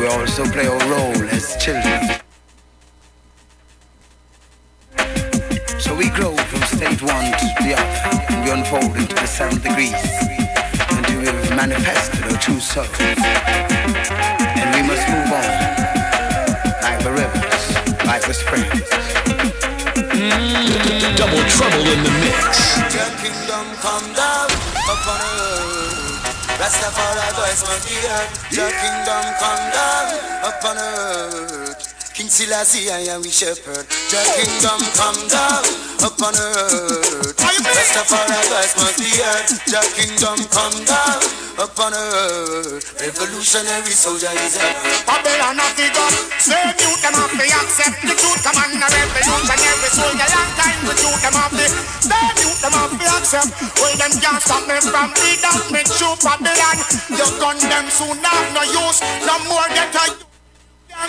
we also play our role as children. So we grow from state one to the other, and we unfold into the 7 degrees, until we have manifested our true soul. And we must move on, like the rivers, like the springs. Double trouble in the mix. Your kingdom come down upon earth. Rastafari voice must be heard. Your kingdom come down upon earth. King Selassie, I am we shepherd. Your kingdom come down upon earth. Rastafari voice must be heard. Your kingdom come down upon earth. Revolutionary soldier is a Babylon of the God. Slave you them off the accept the truth. Come on, a revolutionary soldier. Long time the truth them off the. Slave you them off the accept. Well, them can't stop me from freedom. Make sure Babylon. Your gun them soon have no use. No more get a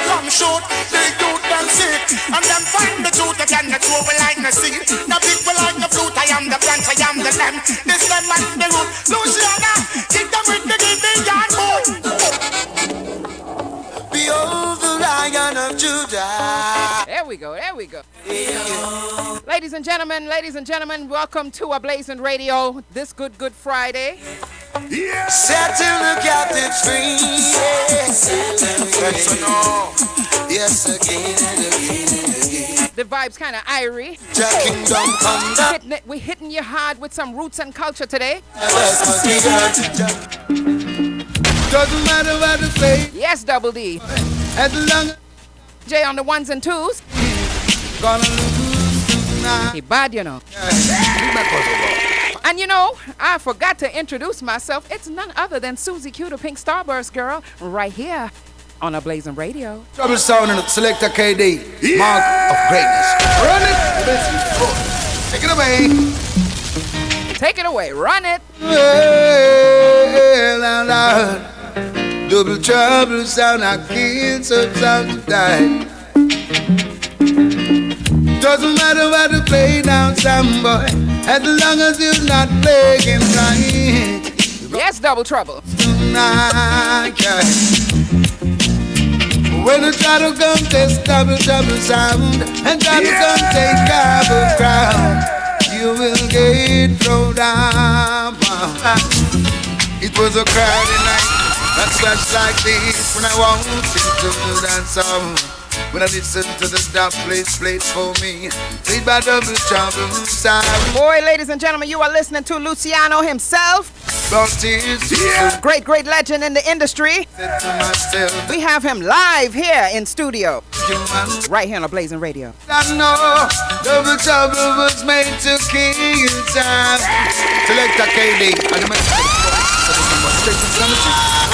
come shoot, the youth them sick. And them find the truth again, the truth will like the seed. The people like the fruit, I am the branch, I am the lamb. This them and the root, Luciana, kick them with the giving yard boot. Behold the Lion of Judah. There we go, there we go. Ladies and gentlemen, welcome to Ablazin Radio this Good Friday. Yeah. Setting the captives free. Yes, again and again and again. The vibe's kind of irie. Kingdom come down. We're hitting you hard with some roots and culture today. Doesn't matter what to say. Yes, Double D. As long J on the ones and twos. gonna lose tonight. He bad, you know. And you know, I forgot to introduce myself. It's none other than Susie Q, the Pink Starburst girl, right here on Ablazin Radio. Trouble sound and Selector KD, mark of greatness. Run it! Take it away. Take it away, run it. Well, double trouble sound, I can't sound to die. Doesn't matter what to play down, some boy, as long as you're not playing right. Yes, Double Trouble. Tonight, yeah. When you try to come test double trouble sound and try to come take double crown, you will get thrown down. It was a crowded night, that slash like this when I walked into that song. When I listen to the dub plays played for me, played by Double Trouble sound. Boy, ladies and gentlemen, you are listening to Luciano himself. Great legend in the industry. We have him live here in studio, right here on Ablazin Radio. I know Double Trouble was made to kill time. Selector KD.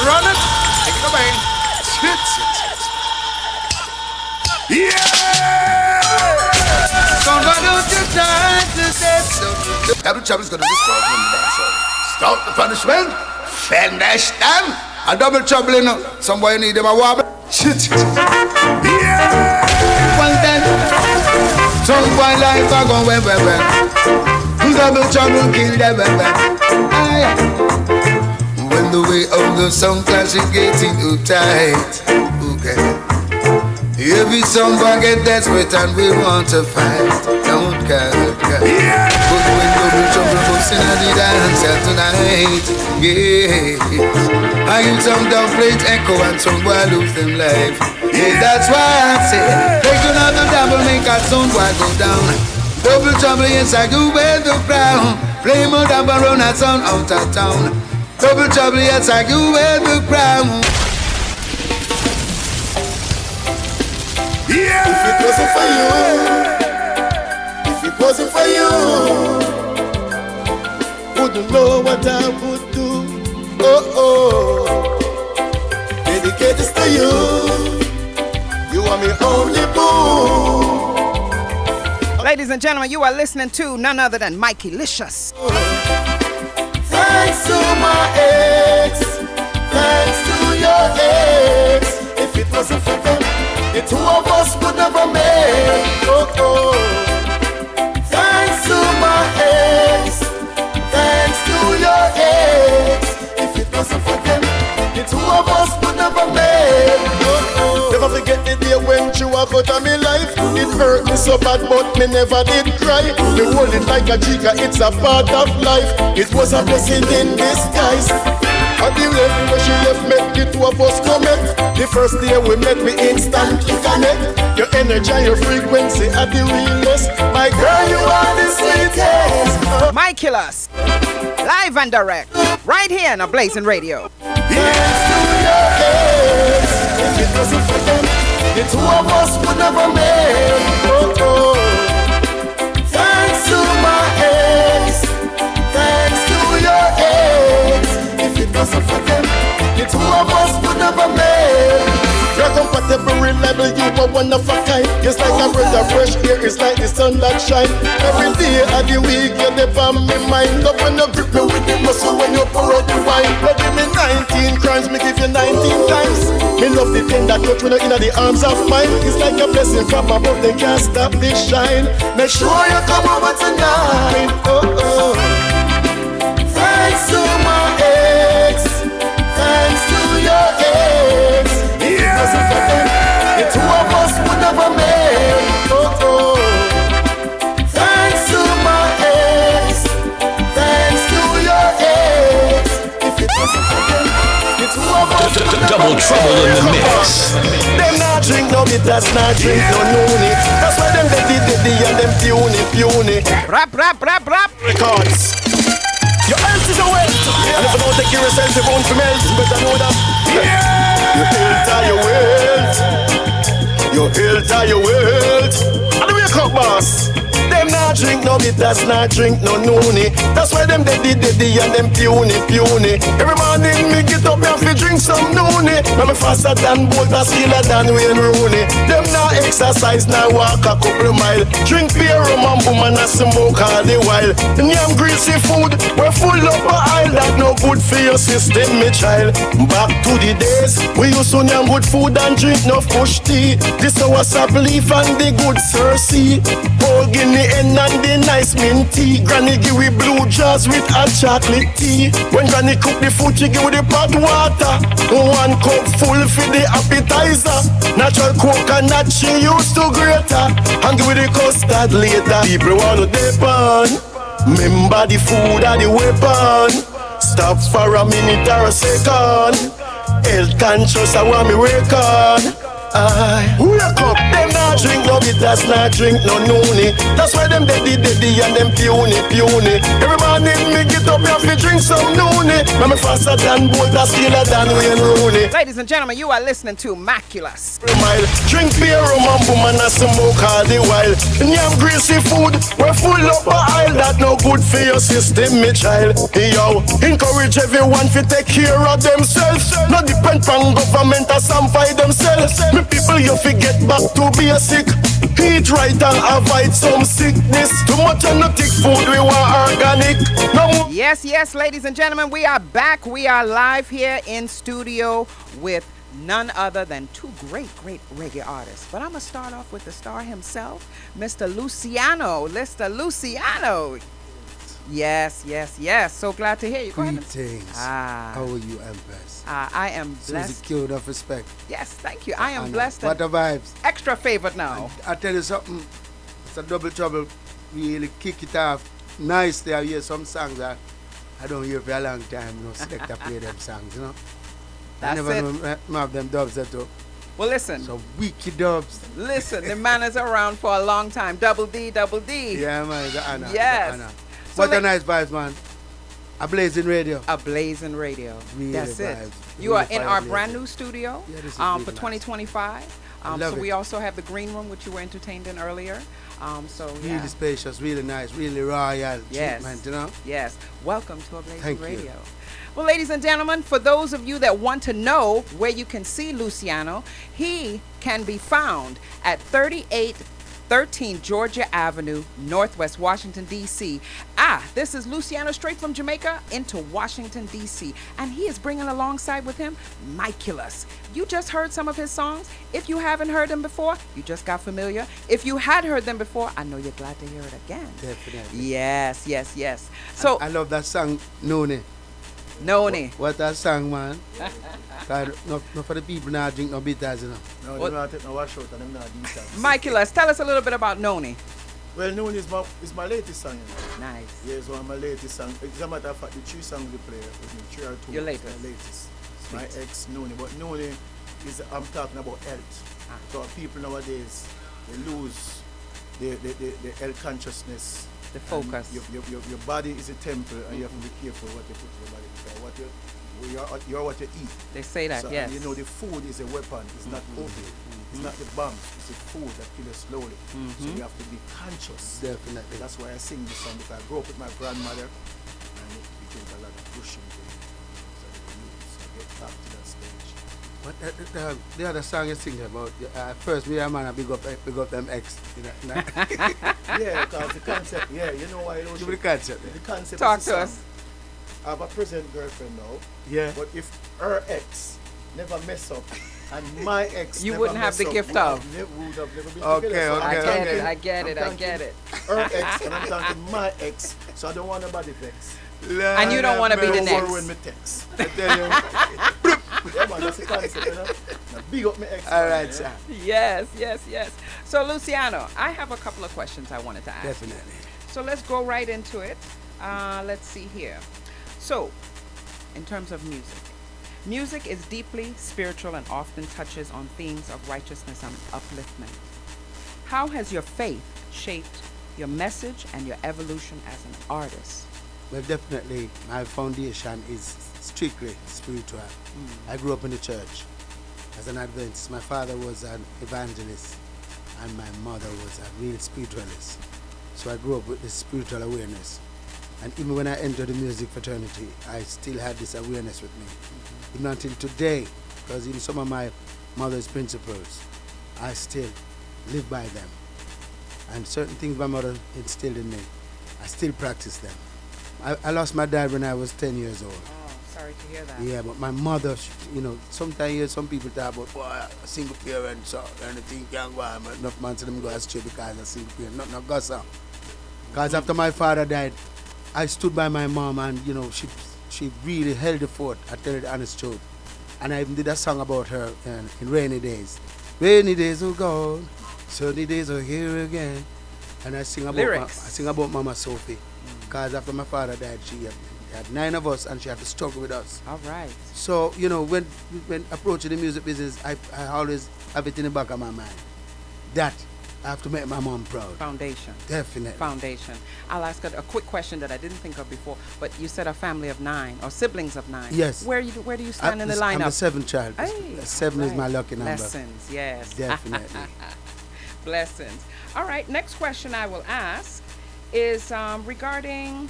Run it. Take it away. Yeah! Double Trouble's gonna destroy them. Start the punishment, finish them. A Double Trouble in some boy need them a wobble. Yeah! One time, some boy life a go well. Double Trouble kill them when the way of the song clash is getting too tight. Okay. Every song get desperate and we want to fight. Don't care. Yeah. But when Double Trouble goes in the dance tonight, yeah. I use some dub plate echo and some boy lose them life. Yeah, that's why I say, take another double, make a sound boy go down. Double Trouble, yes, I do wear the crown. Play more double run a sound out of town. Double Trouble, yes, I do wear the crown. Yeah. If it wasn't for you, wouldn't know what I would do. Oh, dedicate this to you. You are my only boo. Ladies and gentlemen, you are listening to none other than Mikey Licious. Thanks to my ex, thanks to your ex. If it wasn't for them, the two of us would never make. Oh. Thanks to my ex, thanks to your ex. If it wasn't for them, the two of us would never make. Oh. walk out of my life. It hurt me so bad, but me never did cry. Me hold it like a chica, it's a part of life. It was a blessing in disguise. At the left where she left, make the two of us connect. The first day we met, we instantly connect. Your energy and your frequency are the realest. My girl, you are the sweetest. Mike Killers, live and direct, right here on Ablazin Radio. Thanks to your ex. If it wasn't for them, the two of us would never make. Oh, oh. Thanks to my ex. Thanks to your ex. If it wasn't for them, the two of us would never make. You're compatible, reliable, you are one of a kind. It's like a breath of fresh air, it's like the sun that shine. Every day of the week, you're never on my mind. Up when you grip me with the muscle when you pour out the wine. But give me 19 crimes, me give you 19 times. Me love the tender touch when you're in the arms of mine. It's like a blessing from above, they can't stop this shine. Make sure you come over tonight. Oh, oh. Thanks to my ex. Thanks to your ex. The two of us would never make. Oh, oh. Thanks to my ex. Thanks to your ex. If it wasn't for them, the two of us would never Double trouble in the mix. Them not drink no bitters, not drink no noonie. That's why them they and them puny. Rap. Records. Your health is a wealth. And if you don't take care of yourself, you won't be melt. You better know that. Your health are your wealth. Your health are your wealth. And the wake up, boss. Them not drink no bitters, not drink no noonie. That's why them they and them puny. Every morning me get up and fi drink some noonie. Now me faster than Bolt and skiller than Wayne Rooney. Them not exercise, now walk a couple mile. Drink beer, rum and boom and a smoke all the while. And yam greasy food, we're full up a aisle. That no good for your system, me child. Back to the days, we used to yam good food and drink no push tea. This our sap leaf and the good Cersei. Whole Guinea hen and the nice mint tea. Granny give we blue jars with a chocolate tea. When Granny cook the food, she give we the pot water. 1 cup full for the appetizer. Natural coconut she used to grate her. And give we the custard later. People want to depend. Remember the food and the weapon. Stop for a minute or a second. Health conscious I want me reckon. Wake up, them not drink no bitters, not drink no noonie. That's why them they and them puny. Every morning me get up and fi drink some noonie. Now me faster than Bolt and skiller than Wayne Rooney. Ladies and gentlemen, you are listening to Maculus. Drink beer, rum and boom and a smoke all the while. And yam greasy food, we're full up a aisle. That no good for your system, me child. Hey yo, encourage everyone to take care of themselves. Not depend on government or some by themselves. Me people you forget back to basic. Eat right and avoid some sickness. Too much anotic food, we want organic. No. Yes, ladies and gentlemen, we are back. We are live here in studio with none other than two great reggae artists. But I'm going to start off with the star himself, Mr. Luciano. Yes. So glad to hear you. Greetings. How are you, Empress? I am blessed. Susie Q, enough respect. Yes, thank you. I am blessed. What the vibes? Extra favored now. I tell you something. It's a double trouble. We really kick it off nicely. I hear some songs that I don't hear for a long time. You know, select to play them songs, you know. That's I never it. know have them dubs that up. Well, listen. So wicked dubs. Listen, the man is around for a long time. Double D. Yeah, man, it's an honor. Yes. It's an honor. So What a nice vibes, man. Ablazin Radio. Ablazin Radio. Really That's it. vibes. You Really are in fire our music. brand new studio Yeah, this is for really nice. 2025. love So it. we also have the green room, which you were entertained in earlier. So yeah. Really spacious, really nice, really royal Yes. treatment, you know? Yes. Welcome to Ablazin Thank you. Radio. Well, ladies and gentlemen, for those of you that want to know where you can see Luciano, he can be found at 3813 Georgia Avenue, Northwest Washington, D.C. This is Luciano straight from Jamaica into Washington, D.C. And he is bringing alongside with him Miculus. You just heard some of his songs. If you haven't heard them before, you just got familiar. If you had heard them before, I know you're glad to hear it again. Definitely. Yes. So I love that song, Noni. Noni. What a song, man. No for the people now drink no bitters, you know. No, they don't take no wash out and them not details. Michaelas, tell us a little bit about Noni. Well, Noni is my latest song. You know. Nice. Yeah, it's one of my latest songs. As a matter of fact, the 3 songs we play with me, 3 or 2. Your latest. My latest. My ex Noni. But Noni is, I'm talking about health. So people nowadays, they lose the health consciousness. The focus. Your body is a temple, and you have to be careful what you put in your body. Because you're what you eat. They say that, so, yes. And you know, the food is a weapon. It's not opiate. It's not the bomb. It's the food that kills us slowly. So we have to be conscious. Definitely. That's why I sing this song, because I grew up with my grandmother, and it became a lot of pushing to me. So I get back to that stage. What the other song you sing about? First, me and man, big up them ex. You know, Yeah, because the concept, you know why I don't give me the concept. the concept Talk is the to song. us. I have a present girlfriend now. Yeah. But if her ex never mess up and my ex You never wouldn't have mess the up, gift we of. would have never been Okay, together. So okay, I I'm get okay. it, talking- I get it, I'm I get talking it. Her ex and I'm talking my ex, so I don't want nobody vex. And you don't want to be the Don't next. worry when me text. I tell you. Yeah, man, that's the concept, you know. Now, big up my ex. All man, right, yeah. sir. Yes, yes, yes. So, Luciano, I have a couple of questions I wanted to ask. Definitely. So let's go right into it. Let's see here. So, in terms of music, music is deeply spiritual and often touches on themes of righteousness and upliftment. How has your faith shaped your message and your evolution as an artist? Well, definitely, my foundation is strictly spiritual. I grew up in the church as an Adventist. My father was an evangelist, and my mother was a real spiritualist. So I grew up with this spiritual awareness. And even when I entered the music fraternity, I still had this awareness with me. Even until today, because in some of my mother's principles, I still live by them. And certain things my mother instilled in me, I still practice them. I lost my dad when I was 10 years old. Oh, sorry to hear that. Yeah, but my mother, you know, sometimes you hear some people talk about, boy, a single parent, so anything can go on, but enough man to them go astray because a single parent, not go so. Because after my father died, I stood by my mom and, you know, she really held the fort, I tell you the honest truth. And I even did a song about her in rainy days. Rainy days are gone, sunny days are here again. And I sing about Mama Sophie. Because after my father died, she had 9 of us and she had to struggle with us. All right. So, you know, when approaching the music business, I always have it in the back of my mind that I have to make my mom proud. Foundation. Definitely. Foundation. I'll ask a quick question that I didn't think of before, but you said a family of 9 or siblings of 9. Yes. Where do you stand in the lineup? I'm the 7th child. Hey, 7 is my lucky number. Blessings, yes. Definitely. Blessings. All right, next question I will ask is regarding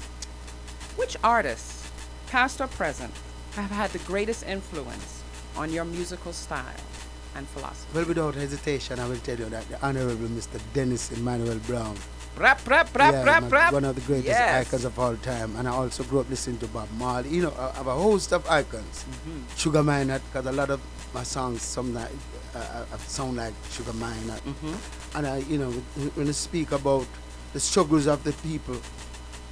which artists, past or present, have had the greatest influence on your musical style and philosophy? Well, without hesitation, I will tell you that the Honorable Mr. Dennis Emmanuel Brown. Rap. One of the greatest Yes. icons of all time. And I also grew up listening to Bob Marley. You know, I have a host of icons. Sugar Minot, because a lot of my songs sound like Sugar Minot. And I, you know, when I speak about the struggles of the people,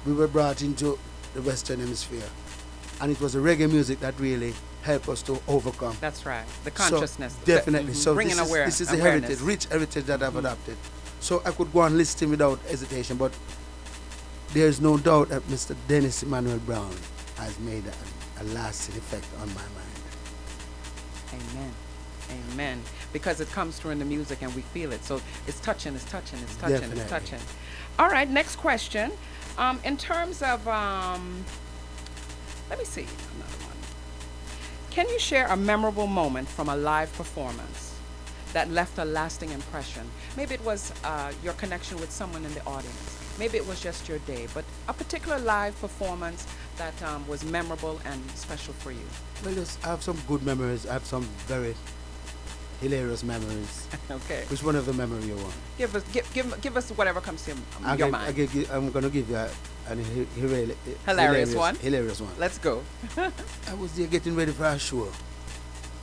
we were brought into the Western Hemisphere. And it was the reggae music that really helped us to overcome. That's right. The consciousness. So, definitely. So bringing this is the awareness. heritage, rich heritage that I've adopted. So I could go on listing without hesitation, but there's no doubt that Mr. Dennis Emmanuel Brown has made a lasting effect on my mind. Amen. Amen. Because it comes through in the music and we feel it. So it's touching. Definitely. It's touching. All right, next question. In terms of, let me see, another one. Can you share a memorable moment from a live performance that left a lasting impression? Maybe it was your connection with someone in the audience. Maybe it was just your day, but a particular live performance that was memorable and special for you. Well, yes, I have some good memories. I have some very hilarious memories. Okay. Which one of the memory you want? Give us whatever comes to your mind. I'm going to give you an Hilarious one? Hilarious one. Let's go. I was there getting ready for a show.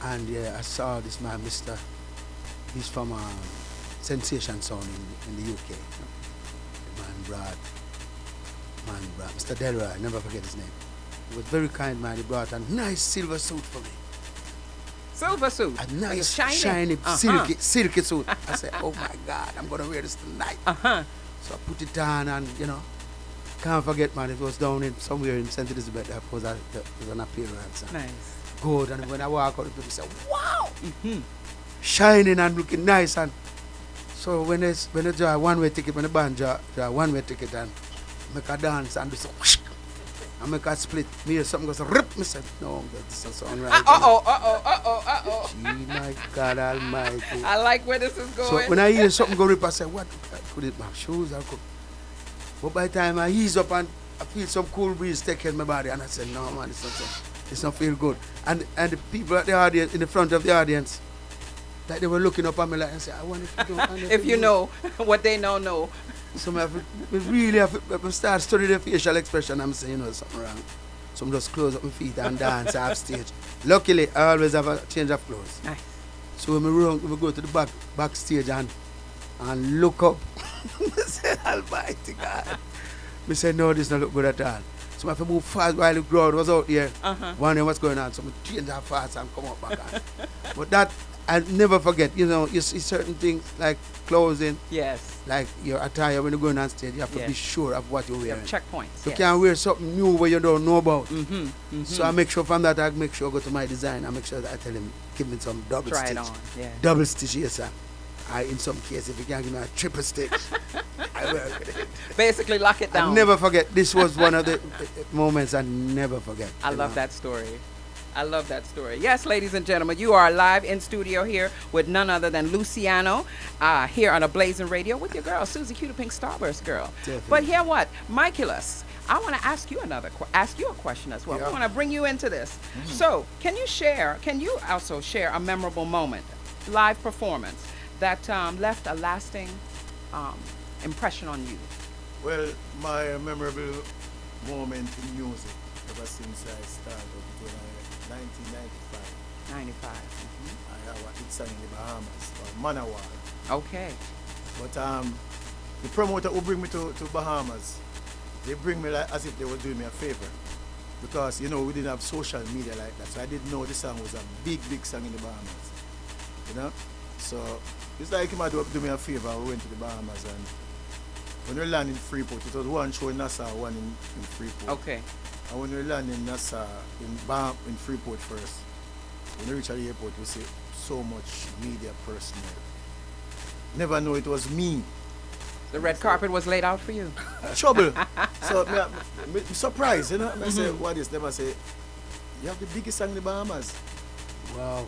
And yeah, I saw this man, he's from Sensation Sound in the UK. Man brought Mr. Delroy, I never forget his name. He was very kind man. He brought a nice silver suit for me. Silver suit. A nice, shiny silky suit. I said, oh my God, I'm going to wear this tonight. So I put it on and, can't forget, man, it was down in somewhere in St. Elizabeth. That was an appearance. Nice. Good. And when I walk out, people say, wow. Shining and looking nice. And so when they draw a one-way ticket, when the band draw a one-way ticket and make a dance and do so, whoosh, I make a split. Me or something goes rip. Me said, no, this is song right. Gee, my God Almighty. I like where this is going. So when I hear something go rip, I say, what? I put it in my shoes. But by the time I ease up and I feel some cool breeze taking my body, and I said, no, man, it's not feel good. And the people at the audience, in the front of the audience, like they were looking up at me like and say, I want to do. If you know what they know. So I really have to start studying the facial expression. I'm saying, something wrong. So I just close up my feet and dance off stage. Luckily, I always have a change of clothes. Nice. So when we go to the backstage and look up, I said, Almighty God. I said, no, this doesn't look good at all. So I have to move fast while the crowd was out there. Wondering what's going on. So I change that fast and come up back on. But that, I'll never forget. You see certain things like clothing. Yes. Like your attire when you're going on stage, you have to be sure of what you're wearing. Checkpoints. You can't wear something new where you don't know about. So I make sure from that, I make sure I go to my design. I make sure that I tell him, give me some double Try stitch. It on. Yeah. Double stitch, yes, sir. In some cases, if you can't give me a triple stitch, I work with it. Basically, lock it down. I'll never forget. This was one of the moments I never forget. I love that story. I love that story. Yes, ladies and gentlemen, you are live in studio here with none other than Luciano here on Ablazin Radio with your girl, Susie Q, the Pink Starburst girl. Definitely. But hear what? Michaelis, I want to ask you a question as well. Yeah. I want to bring you into this. So, can you also share a memorable moment, live performance, that left a lasting impression on you? Well, my memorable moment in music ever since I started in 1995. 95. I have a hit song in the Bahamas called Manawal. Okay. But the promoter who bring me to Bahamas, they bring me like as if they were doing me a favor. Because, we didn't have social media like that. So I didn't know the song was a big song in the Bahamas. So it's like he might do me a favor. We went to the Bahamas and when we landed in Freeport, it was one show in Nassau, one in Freeport. Okay. And when we landed in Nassau, in Freeport first, when we reached the airport, we see so much media personnel. Never know it was me. The red carpet was laid out for you. Trouble. So I'm surprised, I say, what is them? I say, you have the biggest song in the Bahamas. Wow.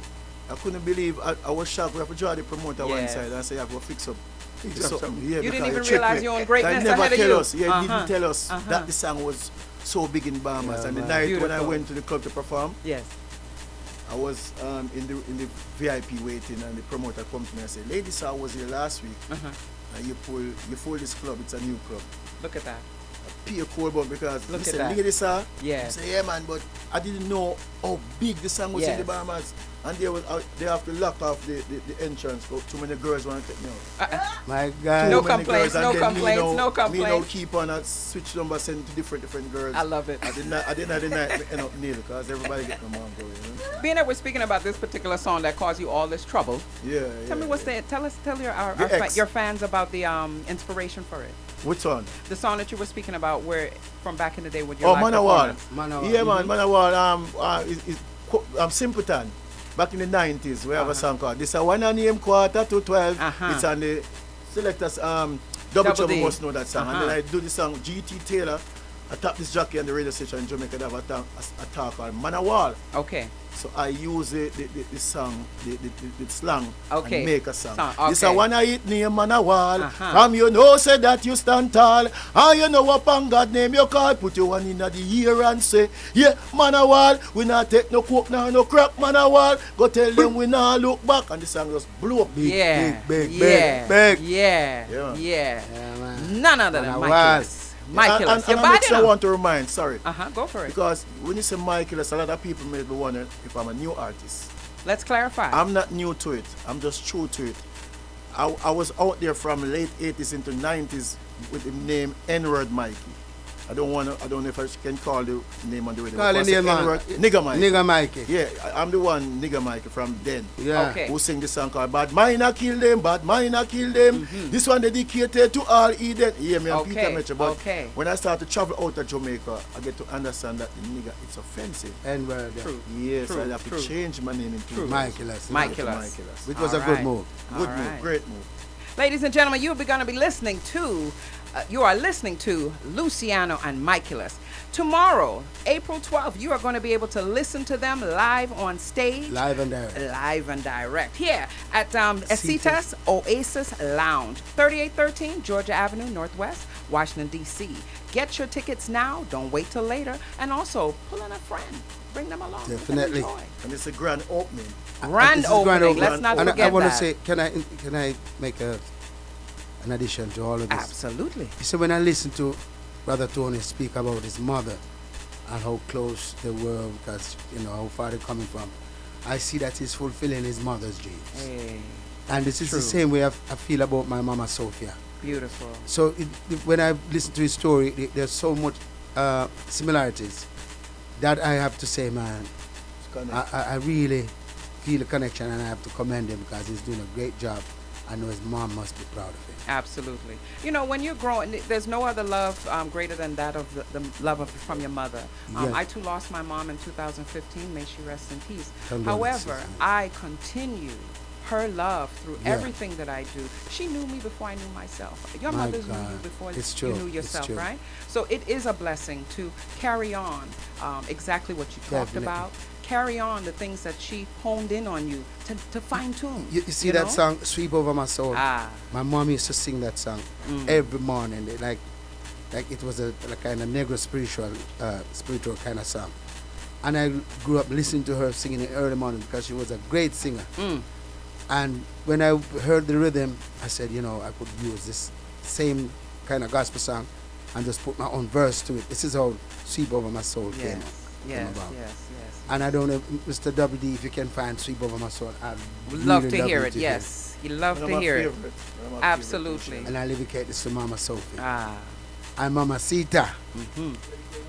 I couldn't believe, I was shocked. We have to draw the promoter one side and say, I have to fix up. Yeah, you didn't even realize your own greatness never ahead of tell you. us. Yeah, didn't tell us that the song was so big in Bahamas. And the night when I went to the club to perform, I was in the VIP waiting, and the promoter come to me and said, "Lady, sir, I was here last week, and you pull this club. It's a new club. Look at that. Pay a cold ball because Look he at said, that. lady, sir." Yeah. I say, yeah, man, but I didn't know how big the song was in the Bahamas. And they have to lock off the entrance. Too many girls want to take me out. My God. No complaints, no complaints. Me now keep on a switch number, send to different girls. I love it. At the end of the night, we end up kneel because everybody get no more going. Being that we're speaking about this particular song that caused you all this trouble, tell me tell your fans about the inspiration for it. Which one? The song that you were speaking about, where from back in the day with your live Manawal. performance. Yeah, man, Manawal. I'm Simpleton. Back in the 90s, we have a song called "This a one and name quarter to 12." It's on the selectors. Double Trouble must know that song. And then I do the song GT Taylor. I tap this jockey on the radio station in Jamaica. They have a talk called Manawal. Okay. So I use the song, the slang, and make a song. Okay. This a one I hit name Manawal. From you know say that you stand tall. And you know upon God name you call. Put your one in the ear and say, yeah, Manawal. We not take no coke now, no crack, Manawal. Go tell them we not look back. And the song just blew up. Big. Yeah, man. None other than Michaelis. Michaelis, and I want to remind, sorry. Go for it. Because when you say Michaelis, a lot of people may be wondering if I'm a new artist. Let's clarify. I'm not new to it. I'm just true to it. I was out there from late 80s into 90s with the name N-Word Mikey. I don't know if I can call the name on the radio. Call the name, man. Nigga Mike. Nigga Mike. Yeah, I'm the one, Nigga Mike from Den. Yeah. Okay. Who sing the song called Bad Mind I Kill Them, Bad Mind I Kill Them. Mm-hmm. This one dedicated to all Eden. Yeah, me and Peter Metro. But okay. when I start to travel out of Jamaica, I get to understand that the nigga, it's offensive. And word. True. Yes, True. I have to change my name into Michaelis. Michaelis. Which was All a good right. move. Good All move, right. great move. Ladies and gentlemen, you are going to be listening to, you are listening to Luciano and Michaelis. Tomorrow, April 12th, you are going to be able to listen to them live on stage. Live and direct. Live and direct. Here at Esitas Oasis Lounge, 3813 Georgia Avenue, Northwest, Washington, D.C. Get your tickets now. Don't wait till later. And also, pull in a friend. Bring them along. Definitely. And it's a grand opening. Grand This is grand opening. Let's not and forget I want to that. say, can I make an addition to all of this? Absolutely. You see, when I listen to Brother Tony speak about his mother and how close they were, because you know how far they're coming from, I see that he's fulfilling his mother's dreams. Hey, And this is true. the same way I feel about my mama Sophia. beautiful. So when I listen to his story, there's so much similarities that I have to say, man, I really feel the connection, and I have to commend him because he's doing a great job. I know his mom must be proud of him. Absolutely. You know, when you're growing, there's no other love greater than that of the love from your mother. Yeah. I too lost my mom in 2015. May she rest in peace. Condolences, However, man. I continue her love through Yeah. everything that I do. She knew me before I knew myself. Your My mothers knew you God. before It's you true. knew It's yourself, true. right? So it is a blessing to carry on exactly what you talked Definitely. about. Carry on the things that she honed in on you to fine tune. You see that know? song, Sweep Over My Soul? Ah. My mom used to sing that song every morning. Like it was a kind of Negro spiritual kind of song. And I grew up listening to her singing in early morning because she was a great singer. And when I heard the rhythm, I said, you know, I could use this same kind of gospel song and just put my own verse to it. This is how Sweep Over My Soul came about. Yes. And I don't know, Mr. WD, if you can find Sweep Over My Soul. I'd Would love really to hear you it, yes. You love One of to my hear it. favorites. One of my Absolutely. favorites. And I dedicate this to Mama Sophie. Ah, And Mama Sita.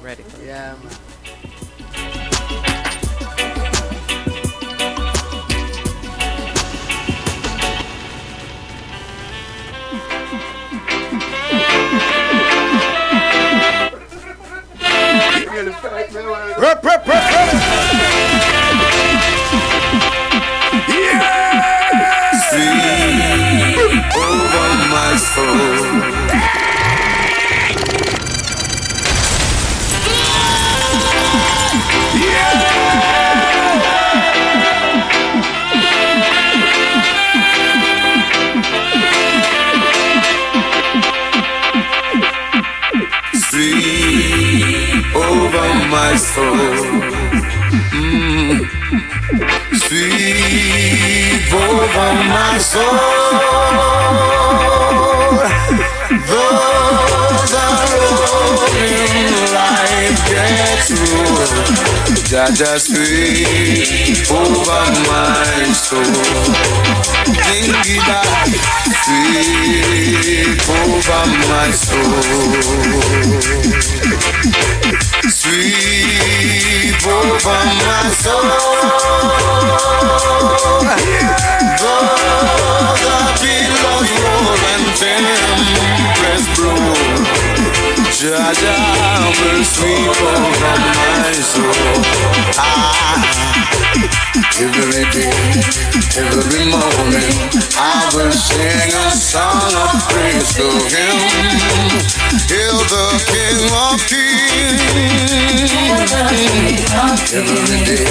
ready for it. Yeah, man. Rep. Over my soul. Sweep over my soul. Sweep over my soul. Those are rolling like get through. Jaja sweep over my soul. Think it out. Sweep over my soul. Sweep over my soul. Though the billows roll and tempests blow, Jaja will sweep over my soul. Every day, every morning, I will sing a song of praise to Him. Hail the King of Kings. Every day,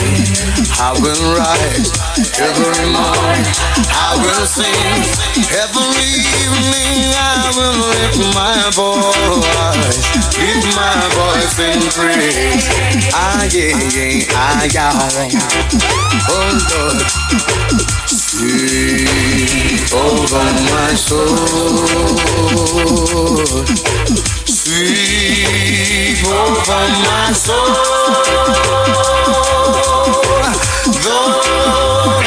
I will rise. Every morning, I will sing. Every evening, I will lift my voice. Lift my voice in praise. Oh Lord, sweep over my soul. Sweep over my soul. Though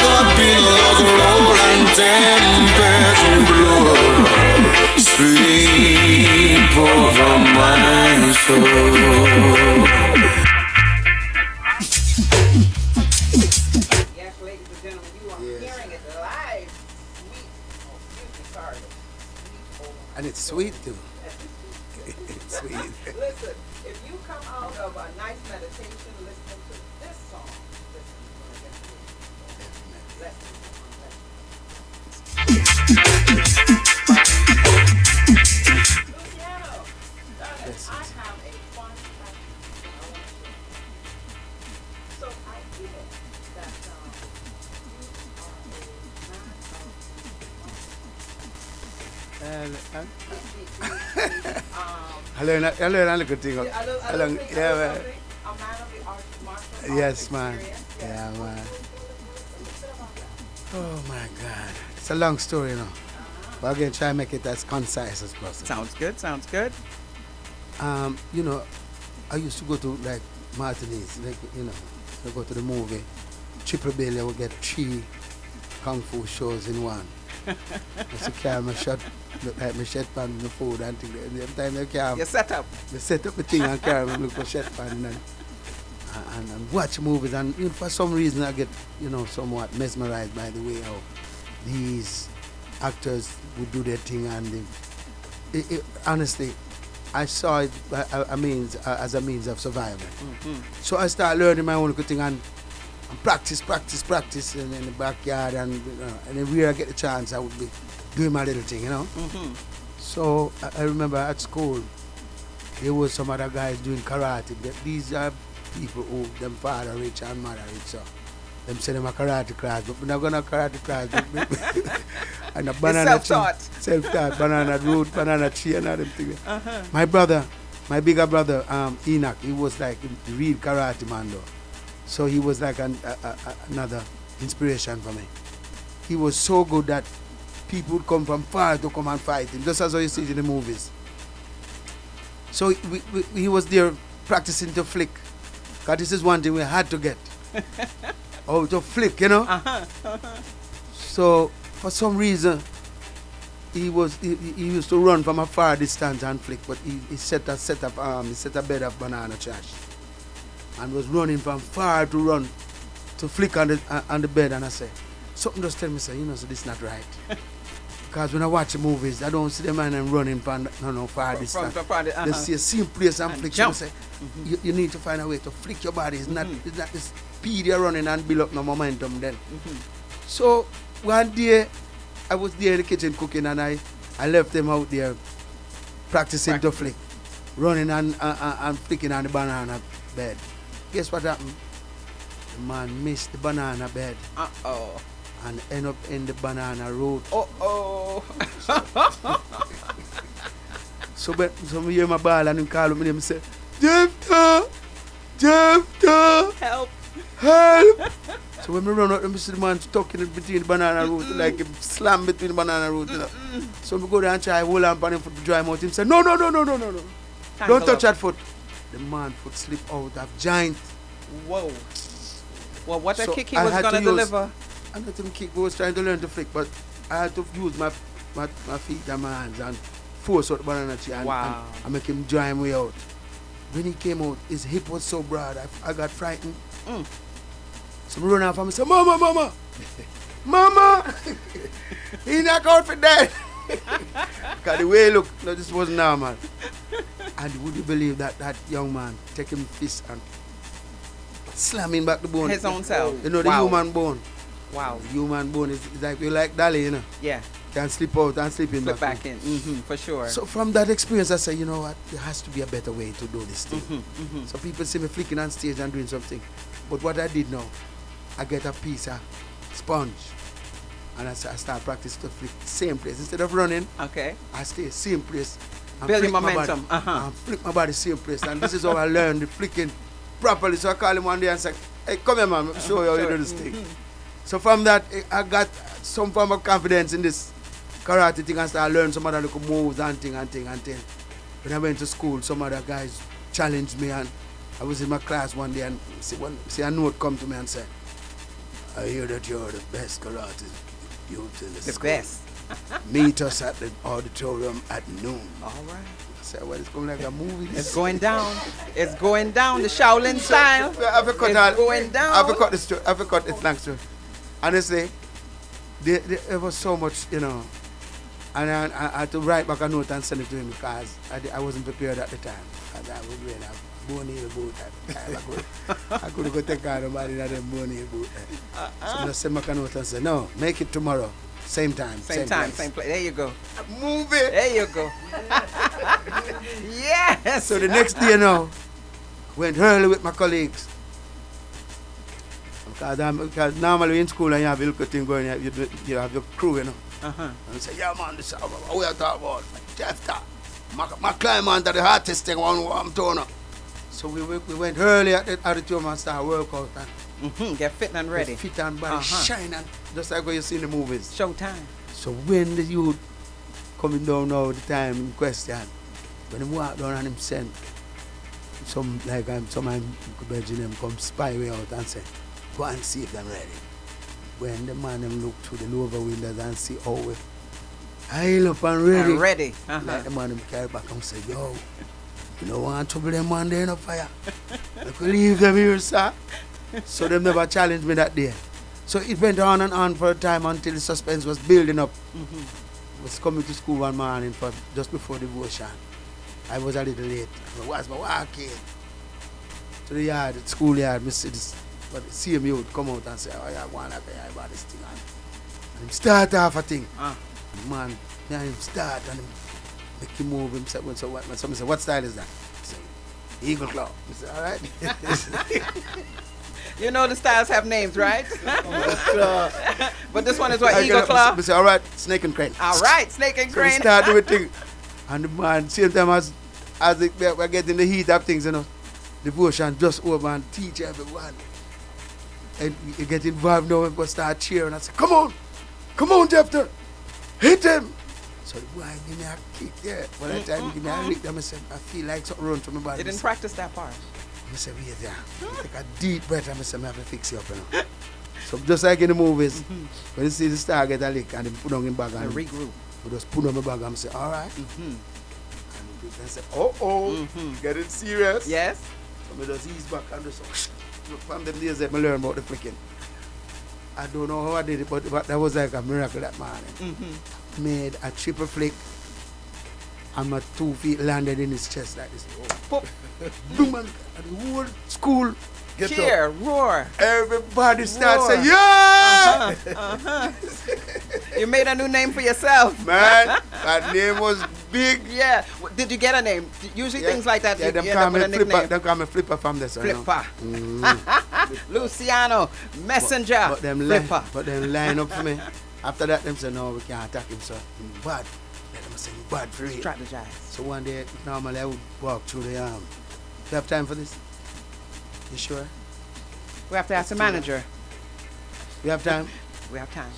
the billows roll and tempests blow, sweep over my soul. Yes, ladies and gentlemen, you are hearing it live. And it's sweet too. It's sweet. Listen, if you come out of a nice meditation listening to this song, listen, you're going to get the Luciano, darling, I have a fun fact I want to share. So I hear that you are a man of I learn a little thing. a man of the art martial Yes, man. experience. Yeah, man. Oh my God. It's a long story, you know. But again, try to make it as concise as possible. Sounds good, sounds good. You know, I used to go to like Martinez, like, you know, I go to the movie. Triple Bill, I would get 3 Kung Fu shows in one. I used to carry my shot, look like my shot pan the food and things. Every time I carry, Your setup. I set up the thing and carry my look for shot pan and watch movies. And you know, for some reason I get, you know, somewhat mesmerized by the way how these actors would do their thing. And honestly, I saw it as a means of survival. So I started learning my own thing and practice in the backyard, and then where I get the chance, I would be doing my little thing, you know. So I remember at school, there was some other guys doing karate. These are people who them father rich and mother rich, so them send them a karate class, but we're not going to karate class. And a banana self-taught, banana root, banana tree, and all them things. My bigger brother, Enoch, he was like a real karate man though. So he was like another inspiration for me. He was so good that people would come from far to come and fight him, just as you see it in the movies. So he was there practicing to flick. Because this is one thing we had to get. To flick, you know? So for some reason, he used to run from a far distance and flick, but he set a bed of banana trash. And was running from far to run to flick on the bed, and I said, something just tell me, say, you know, so this is not right. Because when I watch the movies, I don't see the man running from far distance. They see a same place and flick. So say, you need to find a way to flick your body. It's not this speed you're running and build up no momentum then. So one day, I was there in the kitchen cooking, and I left them out there practicing to flick, running and flicking on the banana bed. Guess what happened? The man missed the banana bed. And end up in the banana road. So I hear my ball and him call me and say, Jephthah! Help! So when I run out, I see the man stuck in between the banana root, like him slam between the banana root. You know? So I go there and try hold on him for to dry him out. Him say, no. Don't touch that foot. The man foot slip out of giant. Whoa. Well, what a kick he was going to deliver. I let him kick. I was trying to learn to flick, but I had to use my feet and my hands and force out the banana tree and make him dry him way out. When he came out, his hip was so broad, I got frightened. So I run off and I said, Mama! Mama! He knocked out for dead. Because the way he looked, no, this wasn't normal. And would you believe that young man take him fist and slamming back the bone? His own self. You know, the human bone. Wow. The human bone is like, you like Dolly, you know? Yeah. Can slip out and slip in back in. For sure. So from that experience, I said, you know what? There has to be a better way to do this thing. So people see me flicking on stage and doing something. But what I did now, I get a piece of sponge. And I start practicing to flick same place. Instead of running, I stay same place. Building momentum. And flick my body same place. And this is how I learned the flicking properly. So I call him one day and say, hey, come here, man. Show you how you do this thing. So from that, I got some form of confidence in this karate thing and started learning some other little moves and thing. When I went to school, some other guys challenged me, and I was in my class one day and see a note come to me and say, I hear that you're the best karate youth in the school. The best. Meet us at the auditorium at noon. All right. I said, well, it's going like a movie. It's going down. It's going down. The Shaolin style. I've cut it's going down. I've cut the story. I've cut the long story. Honestly, there was so much, you know. And I had to write back a note and send it to him because I wasn't prepared at the time. I was wearing a bone heel boot at the time. I couldn't go take out nobody that had a bone heel boot. So I sent back a note and said, no, make it tomorrow. Same time. Same place. There you go. Move it. There you go. Yes. So the next day now, went early with my colleagues. Because normally in school and you have a little thing going, you have your crew, you know. And I say, yeah man, this is what we are talking about. Jeff talk. My client that the hottest thing I'm doing. So we went early at the auditorium and started workout and get fit and ready. Fit and body shining, just like what you see in the movies. Showtime. So when the youth coming down now, the time in question, when he walk down and him send some Belgian come spy way out and say, go and see if them ready. When the man them look through the lower windows and see how we high up and ready. Ready. Like the man them carry back and say, yo, you don't want trouble them man there in a fire. I could leave them here, sir. So them never challenged me that day. So it went on and on for a time until the suspense was building up. I was coming to school one morning for just before devotion. I was a little late. I was walking to the yard, the schoolyard, I see this. But see him, youth come out and say, oh yeah, go on like I about this thing. And him start off a thing. Man, him start and him make him move him. So somebody say, what style is that? I say, Eagle Claw. I say, all right. You know the styles have names, right? But this one is what, Eagle Claw? I say, all right, Snake and Crane. All right, Snake and Crane. So we start doing things. And the man, same time as we're getting the heat of things, you know, devotion just over and teach everyone. And you get involved now and go start cheering. I say, come on, Jeffter, hit him. So the boy give me a kick, yeah. By the time he give me a lick, I say, I feel like something run through my body. You didn't practice that part? I say, wait, yeah. Take a deep breath and I say, I have to fix you up, you know. So just like in the movies, when you see the star get a lick and they put on him bag and regroup. We just put on my bag and say, all right. And they say, getting serious. Yes. So we just ease back and just from them days that I learned about the flicking. I don't know how I did it, but that was like a miracle that morning. Made a triple flick and my 2 feet landed in his chest like this. Boom, and the whole school get cheer, up. Roar. Everybody starts saying, yeah! You made a new name for yourself. Man, that name was big. Yeah. Did you get a name? Usually things like that, yeah, you end up with a nickname. They call me Flipper from this. Flipper. Luciano, Messenger, but them Flipper. But them line up for me. After that, them say, no, we can't attack him, so he's bad. Let them say, he's bad for real. Strategize. So one day, normally I would walk through the You have time for this? You sure? We have to ask the manager. We have time? We have time.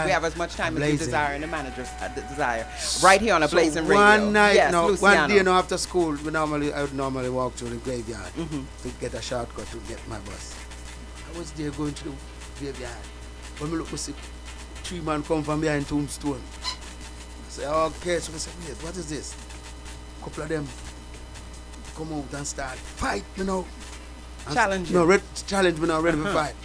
We have as much time as you desire and the manager's desire. Right here on Ablazin Radio. One night, yes, one day after school, I would normally walk through the graveyard to get a shortcut to get my bus. I was there going to the graveyard. When we look, we see 3 men come from behind Tombstone. I say, okay, so I say, wait, what is this? A couple of them come out and start fight, you know. Challenge you. No, challenge me now, ready to fight.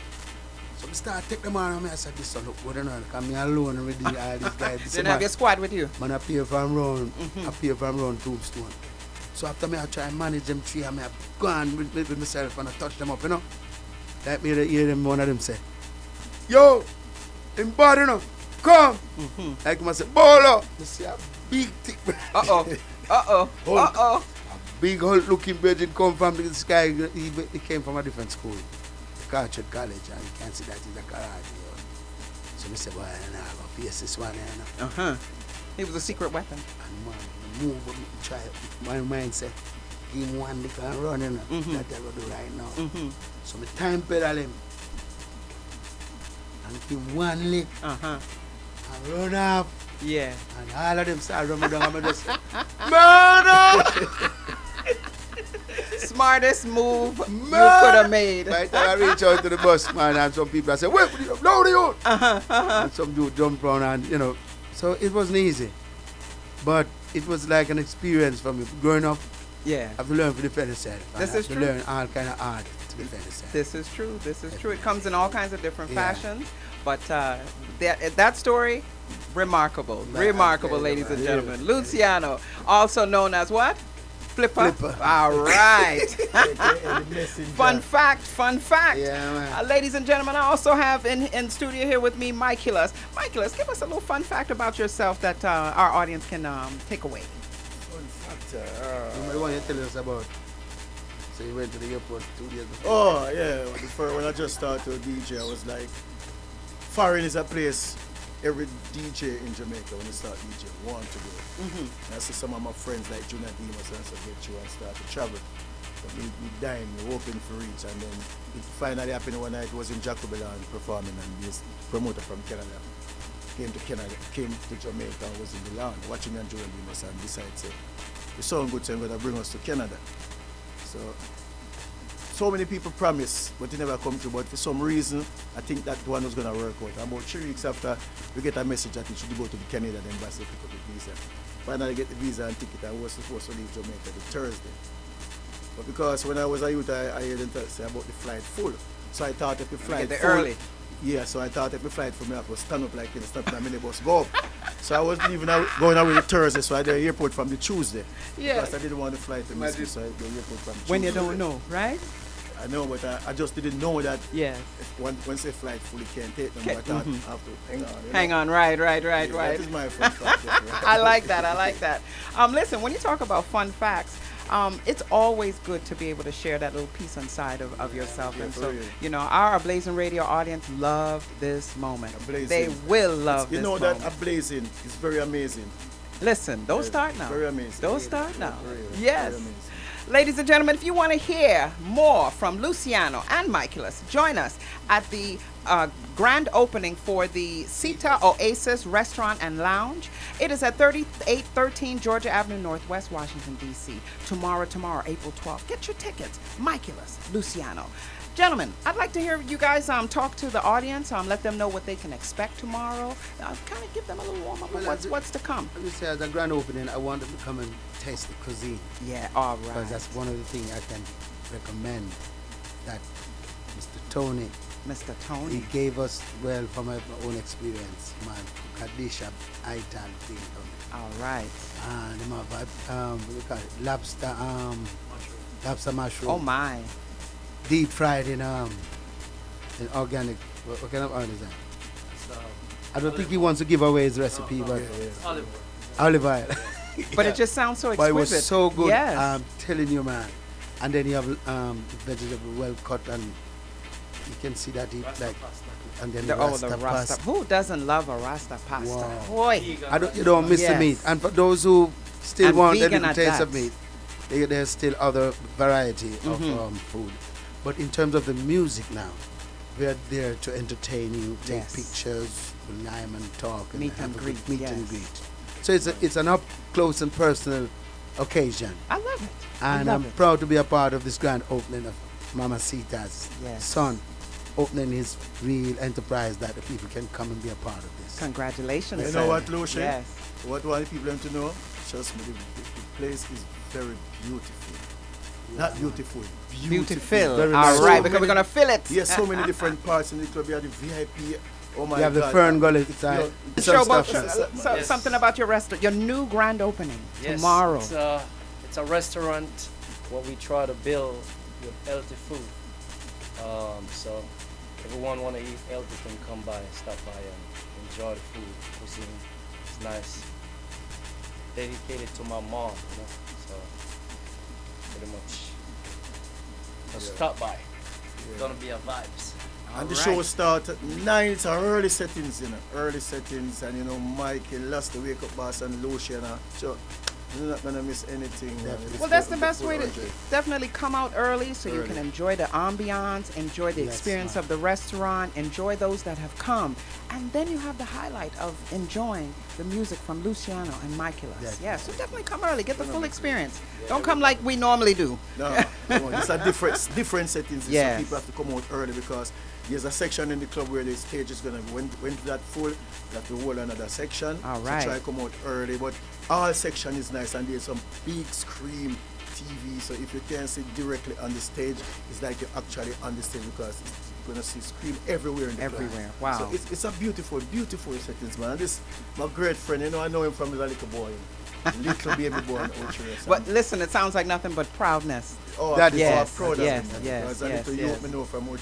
So we start take them on me. I said, this son look good enough. Because me alone already all these guys. Didn't have your squad with you? Man, I pay from round Tombstone. So after me, I try and manage them 3 and I go on with myself and I touch them up, you know. Like me, I hear them, one of them say, yo, him bad enough, come. Like I say, bolo. I see a big thick. A big Hulk looking virgin come from the sky. He came from a different school, Carteret College, and you can see that he's a karate. So I say, boy, I'm going to face this one. He was a secret weapon. And man, move with me, try my mind said, give him one lick and run, you know. That I go do right now. So I time pedal him. And give him one lick. And run off. Yeah. And all of them start running down and I just say, murder! Smartest move you could have made. By the time I reach out to the bus, man, and some people I say, wait, no, they don't. And some dude jump around and, you know, so it wasn't easy. But it was like an experience for me. Growing up, Yeah. I have to learn to defend yourself. This I is have to true. learn all kind of art to defend yourself. This is true. This is true. It comes in all kinds of different Yeah. fashions. But that story, remarkable. Remarkable, ladies and gentlemen. Luciano, also known as what? Flipper. All right. Fun fact. Yeah, man. Ladies and gentlemen, I also have in studio here with me Michaelas. Michaelas, give us a little fun fact about yourself that our audience can take away. Fun factor. What want you to tell us about? So you went to the airport 2 years before. Oh, yeah. When I just started to DJ, I was like, foreign is a place every DJ in Jamaica, when you start DJ, want to go. I see some of my friends like Junior Demas and so get you and start to travel. But we dime, we open for reach, and then it finally happened one night. It was in Jacobeland performing, and this promoter from Canada came to Jamaica and was in the land watching me and Junior Demas and decided, say, the sound good, so I'm going to bring us to Canada. So many people promise, but it never come true. But for some reason, I think that one was going to work out. About 3 weeks after, we get a message that we should go to the Canadian embassy to pick up the visa. Finally get the visa and ticket. I was supposed to leave Jamaica the Thursday. But because when I was a youth, I heard them say about the flight full. So I thought if the flight Get full, there early. yeah, so I thought if the flight for me, I was stand up like stop in a minibus, go up. So I was leaving out, going away the Thursday, so I had the airport from the Tuesday. Yeah. Because I didn't want the flight to miss me, so I had the airport from Tuesday. When you don't know, right? I know, but I just didn't know that Yes. once a flight fully can't take them, but I thought I have to hang on. Hang on, right. That is my fun fact. I like that. Listen, when you talk about fun facts, it's always good to be able to share that little piece inside of yourself. And for so, real. our Ablazin Radio audience love this moment. Ablazin. They will love You this know moment. that Ablazin is very amazing. Listen, don't start now. Very amazing. Don't start now. Very, Yes. very amazing. Ladies and gentlemen, if you want to hear more from Luciano and Michaelas, join us at the grand opening for the Sita Oasis Restaurant and Lounge. It is at 3813 Georgia Avenue Northwest, Washington, D.C. Tomorrow, April 12th. Get your tickets. Michaelas, Luciano. Gentlemen, I'd like to hear you guys talk to the audience, let them know what they can expect tomorrow. Kind of give them a little warm-up of what's to come. Let me say, at the grand opening, I want them to come and taste the cuisine. Yeah, all right. Because that's one of the things I can recommend that Mr. Tony, Mr. he Tony. gave us, well, from my own experience, man, Kadisha Aitan thing. All right. And them have, what do you call it, lobster mushroom. Oh, my. Deep fried in organic, what kind of oil is that? I don't think he wants to give away his recipe, but olive oil. But it just sounds so But exquisite. it was so good. Yes. I'm telling you, man. And then you have vegetable well cut, and you can see that it like, and then the Rasta the Rasta. pasta. Who doesn't love a Rasta pasta? Wow. Boy. You don't miss the Yes. meat. And for those who still And want a vegan little at taste that. of meat, there's still other variety of food. But in terms of the music now, we're there to entertain you, take Yes. pictures, lime and talk, and Meet have and a greet, good meet yes. and greet. So it's an up close and personal occasion, I love it. and I'm proud to be a part of this grand opening of Mamacita's Yes. son, opening his real enterprise that the people can come and be a part of this. Congratulations, You sir. know what, Lucian? Yes. What I want people to know, trust me, the place is very beautiful. Not beautiful, Beautiful. Very All nice. right, So because we're many- going to fill it. Yes, so many different parts in the club. You have the VIP. Oh my You have the God. Fern Gully side. Yo, Show some about, stuff. something about your restaurant, your new grand opening Yes, tomorrow. It's a restaurant what we try to build with healthy food. So everyone want to eat healthy can come by, stop by and enjoy the food. Cuisine. It's nice. Dedicated to my mom, So pretty much. So stop by. It's gonna be a vibes. And the All show right. starts at 9. It's early settings, early settings. And Mikey lost the wake up boss and Lucian. So you're not gonna miss anything. Well, that's the best way to definitely come out early so you can enjoy the ambiance, enjoy the Yes, experience ma'am. of the restaurant, enjoy those that have come. And then you have the highlight of enjoying the music from Luciano and Michaelas. Yes. Yeah, so definitely come early, get the full experience. Don't come like we normally do. No, it's a different settings. Yes. So people have to come out early because There's a section in the club where the stage is gonna when that full, that the whole another section. All right. So try come out early, but all section is nice and there's some big screen TV. So if you can't sit directly on the stage, it's like you're actually on the stage because you're gonna see screen everywhere in the club. Wow. So it's a beautiful settings, man. And this my great friend, I know him from the little boy. Little baby boy out here. But listen, it sounds like nothing but proudness. Oh, that is yes, proud yes.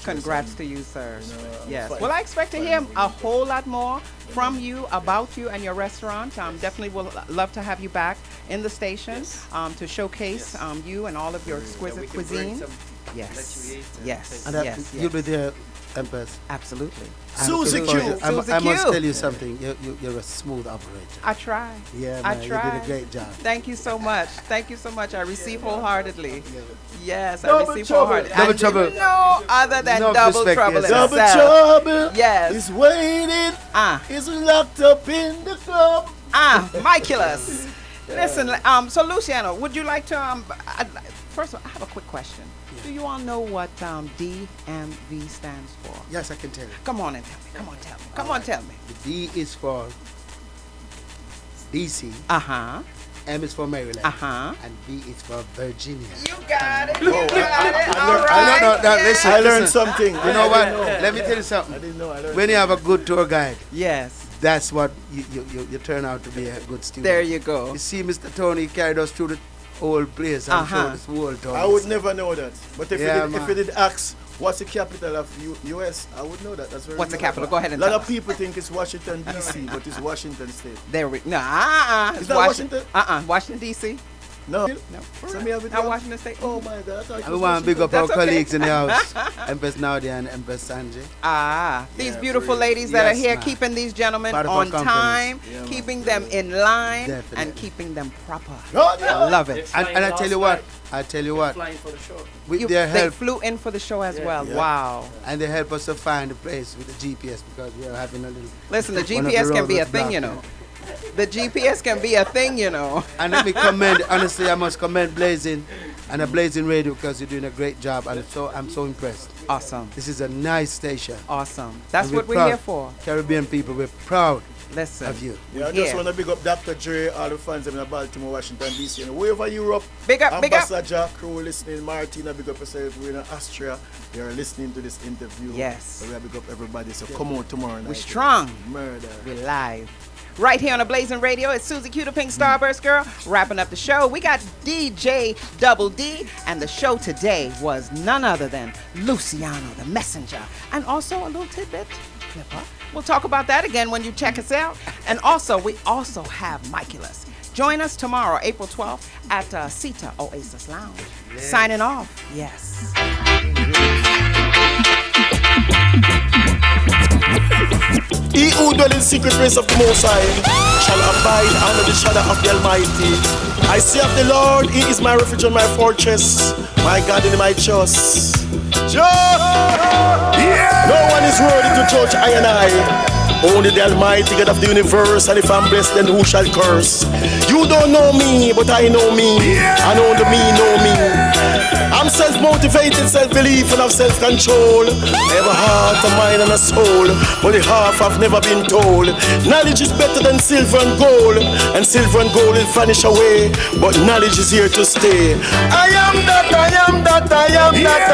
Congrats to you, sir. Yes. Fine. Well, I expect to hear a whole lot more from you, about you and your restaurant. Definitely will love to have you back in the station to showcase you and all of your exquisite cuisine. Yes. Yes. And you'll be there, Empress. Absolutely. Susie Q. I must tell you something. You're a smooth operator. I try. Yeah, man, I try. You did a great job. Thank you so much. Thank you so much. I receive wholeheartedly. Yes, I Double receive trouble. wholeheartedly. Double trouble. No other than No double respect, trouble yes. itself. Double trouble. Yes. Is waiting. Is locked up in the club. Miculus. Listen, so Luciano, would you like to, first of all, I have a quick question. Yeah. Do you all know what DMV stands for? Yes, I can tell you. Come on and tell me. Come on, tell me. The D is for DC. Uh-huh. M is for Maryland. Uh-huh. And V is for Virginia. You got it. Listen, I learned something. You know what? Let me tell you something. I didn't know. I learned when you have a good tour guide, yes, that's what you turn out to be a good student. There you go. You see, Mr. Tony carried us through the whole place and showed us the whole town. I would never know that. But if you did ask, what's the capital of U.S., I would know that. That's very What's the capital? Go ahead and tell us. A lot us. of people think it's Washington, D.C., but it's Washington State. There we no. Is that Washington? Washington, D.C. No. So me have it now Washington State. Oh my God. I want to big up our colleagues in the house, Empress Nadia and Empress Sanjay. These beautiful ladies that are here keeping these gentlemen on time, keeping them in line, and keeping them proper. I love it. And I tell you what, flying for the show. With their help, they flew in for the show as well. Yeah. Wow. And they help us to find the place with the GPS because we are having a little. Listen, the GPS can be a thing, you know. The GPS can be a thing, you know. And let me commend, honestly, I must commend Blazing and the Blazing Radio because you're doing a great job, and I'm so impressed. Awesome. This is a nice station. Awesome. That's what we're here for. Caribbean people, we're proud of you. Yeah, I just want to big up Dr. Dre, all the fans in Baltimore, Washington, D.C., and wherever Europe. Big up, Ambassador, crew listening, Martina, big up yourself. We're in Austria. They are listening to this interview. Yes. So we big up everybody. So come on tomorrow night. We're strong. Murder. We're live. Right here on Ablazin Radio, it's Susie Q, the Pink Starburst Girl, wrapping up the show. We got DJ Double D, and the show today was none other than Luciano, the messenger, and also a little tidbit, Flipper. We'll talk about that again when you check us out. And also, we also have Miculus. Join us tomorrow, April 12th, at Sita Oasis Lounge. Yes. Signing off. Yes. He who dwell in secret place of the Most High shall abide under the shadow of the Almighty. I say of the Lord, He is my refuge and my fortress, my God in my trust. No one is worthy to judge I and I. Only the Almighty God of the universe, and if I'm blessed, then who shall curse? You don't know me, but I know me, and only me know me. I'm self-motivated, self-belief, and of self-control. I have a heart, a mind, and a soul, but the half I've never been told. Knowledge is better than silver and gold, and silver and gold will vanish away, but knowledge is here to stay. I am that, I am that, I am that.